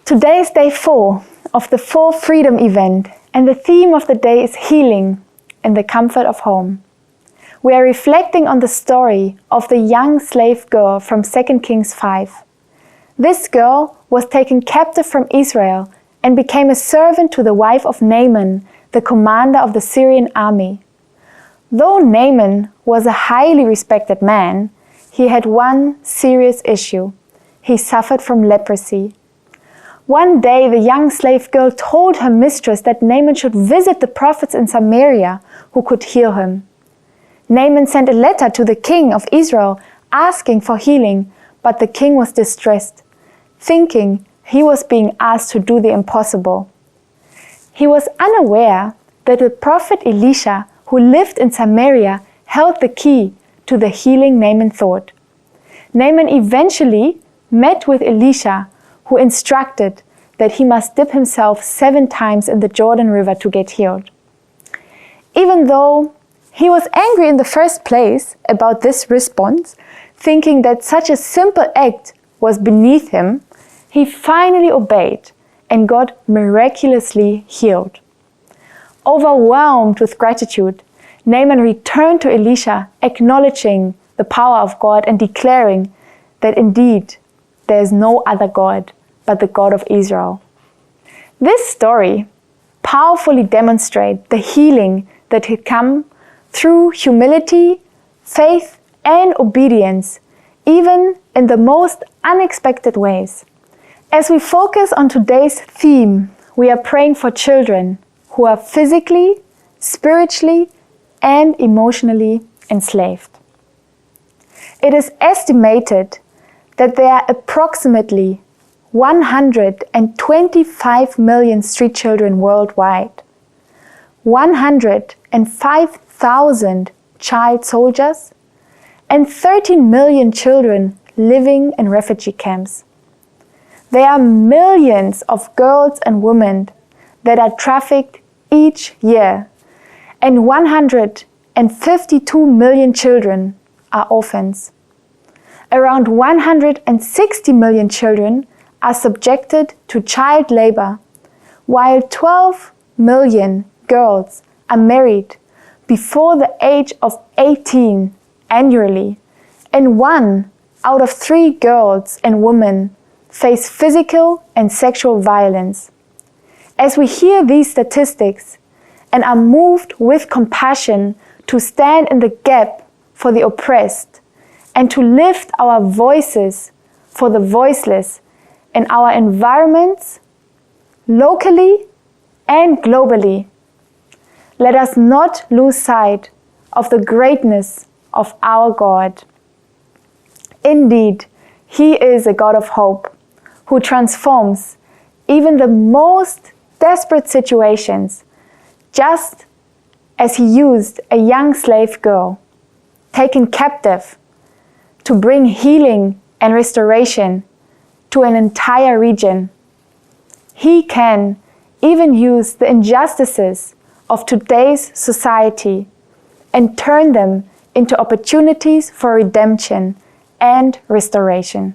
Today is day 4 of the 4 Freedom event, and the theme of the day is healing in the comfort of home. We are reflecting on the story of the young slave girl from 2 Kings 5. This girl was taken captive from Israel and became a servant to the wife of Naaman, the commander of the Syrian army. Though Naaman was a highly respected man, he had one serious issue. He suffered from leprosy. One day the young slave girl told her mistress that Naaman should visit the prophets in Samaria who could heal him. Naaman sent a letter to the king of Israel asking for healing, but the king was distressed, thinking he was being asked to do the impossible. He was unaware that the prophet Elisha, who lived in Samaria, held the key to the healing Naaman thought. Naaman eventually met with Elisha, who instructed that he must dip himself 7 times in the Jordan River to get healed. Even though he was angry in the first place about this response, thinking that such a simple act was beneath him, he finally obeyed and got miraculously healed. Overwhelmed with gratitude, Naaman returned to Elisha, acknowledging the power of God and declaring that indeed there is no other God but the God of Israel. This story powerfully demonstrates the healing that had come through humility, faith, and obedience, even in the most unexpected ways. As we focus on today's theme, we are praying for children who are physically, spiritually, and emotionally enslaved. It is estimated that there are approximately 125 million street children worldwide, 105,000 child soldiers, and 13 million children living in refugee camps. There are millions of girls and women that are trafficked each year, and 152 million children are orphans. Around 160 million children are subjected to child labor, while 12 million girls are married before the age of 18 annually, and 1 out of 3 girls and women face physical and sexual violence. As we hear these statistics and are moved with compassion to stand in the gap for the oppressed and to lift our voices for the voiceless in our environments, locally and globally, let us not lose sight of the greatness of our God. Indeed, He is a God of hope, who transforms even the most desperate situations, just as He used a young slave girl taken captive to bring healing and restoration to an entire region. He can even use the injustices of today's society and turn them into opportunities for redemption and restoration.